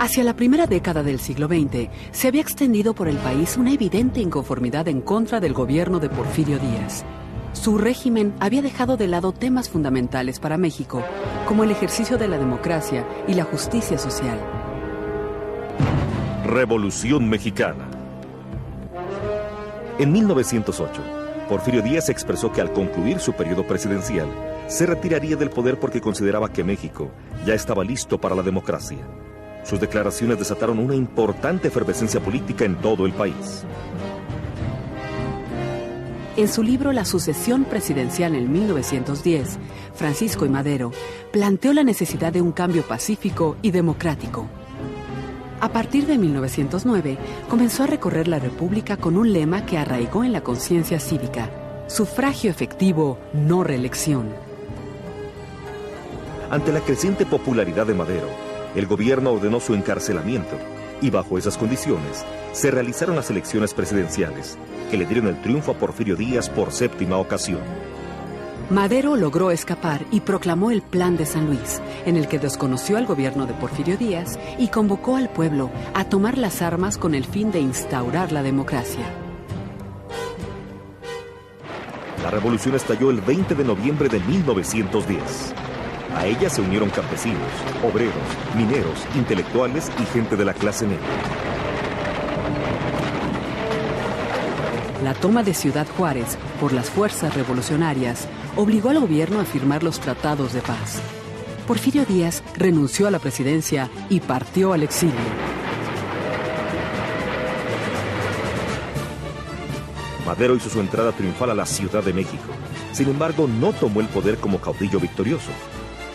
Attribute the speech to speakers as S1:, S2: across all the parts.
S1: Hacia la primera década del siglo XX, se había extendido por el país una evidente inconformidad en contra del gobierno de Porfirio Díaz. Su régimen había dejado de lado temas fundamentales para México, como el ejercicio de la democracia y la justicia social.
S2: Revolución Mexicana. En 1908, Porfirio Díaz expresó que al concluir su periodo presidencial, se retiraría del poder porque consideraba que México ya estaba listo para la democracia. Sus declaraciones desataron una importante efervescencia política en todo el país.
S1: En su libro La sucesión presidencial en 1910, Francisco I. Madero planteó la necesidad de un cambio pacífico y democrático. A partir de 1909, comenzó a recorrer la República con un lema que arraigó en la conciencia cívica: sufragio efectivo, no reelección.
S2: Ante la creciente popularidad de Madero, el gobierno ordenó su encarcelamiento y bajo esas condiciones se realizaron las elecciones presidenciales que le dieron el triunfo a Porfirio Díaz por séptima ocasión.
S1: Madero logró escapar y proclamó el Plan de San Luis, en el que desconoció al gobierno de Porfirio Díaz y convocó al pueblo a tomar las armas con el fin de instaurar la democracia.
S2: La revolución estalló el 20 de noviembre de 1910. A ella se unieron campesinos, obreros, mineros, intelectuales y gente de la clase media.
S1: La toma de Ciudad Juárez por las fuerzas revolucionarias obligó al gobierno a firmar los tratados de paz. Porfirio Díaz renunció a la presidencia y partió al exilio.
S2: Madero hizo su entrada triunfal a la Ciudad de México. Sin embargo, no tomó el poder como caudillo victorioso,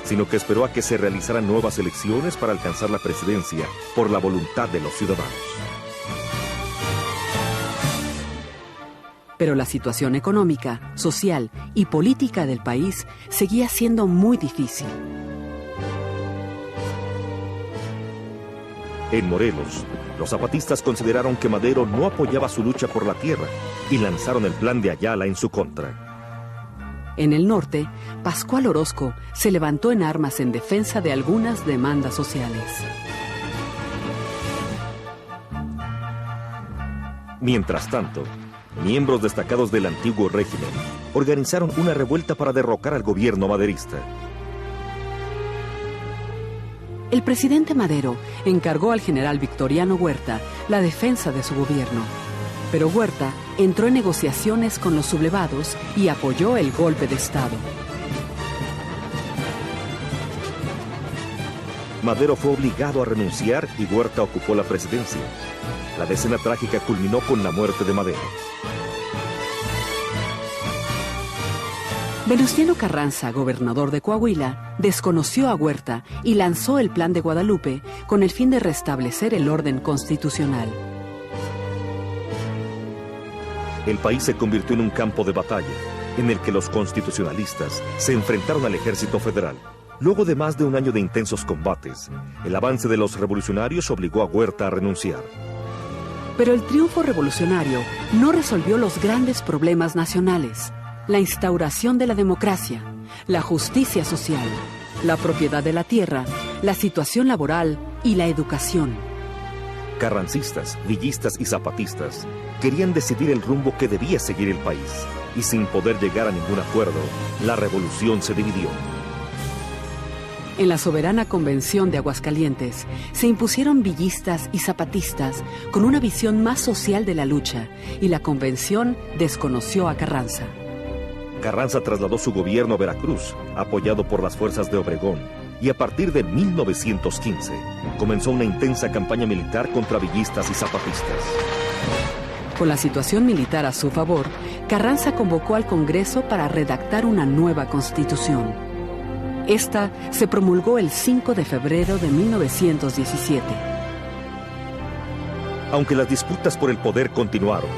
S2: sino que esperó a que se realizaran nuevas elecciones para alcanzar la presidencia por la voluntad de los ciudadanos.
S1: Pero la situación económica, social y política del país seguía siendo muy difícil.
S2: En Morelos, los zapatistas consideraron que Madero no apoyaba su lucha por la tierra y lanzaron el Plan de Ayala en su contra.
S1: En el norte, Pascual Orozco se levantó en armas en defensa de algunas demandas sociales.
S2: Mientras tanto, miembros destacados del antiguo régimen organizaron una revuelta para derrocar al gobierno maderista.
S1: El presidente Madero encargó al general Victoriano Huerta la defensa de su gobierno, pero Huerta entró en negociaciones con los sublevados y apoyó el golpe de Estado.
S2: Madero fue obligado a renunciar y Huerta ocupó la presidencia. La decena trágica culminó con la muerte de Madero.
S1: Venustiano Carranza, gobernador de Coahuila, desconoció a Huerta y lanzó el Plan de Guadalupe con el fin de restablecer el orden constitucional.
S2: El país se convirtió en un campo de batalla, en el que los constitucionalistas se enfrentaron al ejército federal. Luego de más de un año de intensos combates, el avance de los revolucionarios obligó a Huerta a renunciar.
S1: Pero el triunfo revolucionario no resolvió los grandes problemas nacionales: la instauración de la democracia, la justicia social, la propiedad de la tierra, la situación laboral y la educación.
S2: Carrancistas, villistas y zapatistas querían decidir el rumbo que debía seguir el país, y sin poder llegar a ningún acuerdo, la revolución se dividió.
S1: En la soberana convención de Aguascalientes se impusieron villistas y zapatistas con una visión más social de la lucha, y la convención desconoció a Carranza.
S2: Carranza trasladó su gobierno a Veracruz, apoyado por las fuerzas de Obregón, y a partir de 1915 comenzó una intensa campaña militar contra villistas y zapatistas.
S1: Con la situación militar a su favor, Carranza convocó al Congreso para redactar una nueva constitución. Esta se promulgó el 5 de febrero de 1917.
S2: Aunque las disputas por el poder continuaron,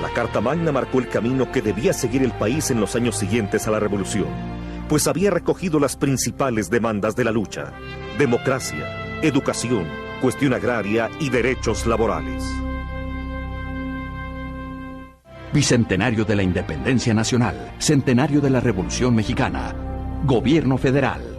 S2: la Carta Magna marcó el camino que debía seguir el país en los años siguientes a la revolución, pues había recogido las principales demandas de la lucha: democracia, educación, cuestión agraria y derechos laborales.
S3: Bicentenario de la Independencia Nacional, Centenario de la Revolución Mexicana, Gobierno Federal.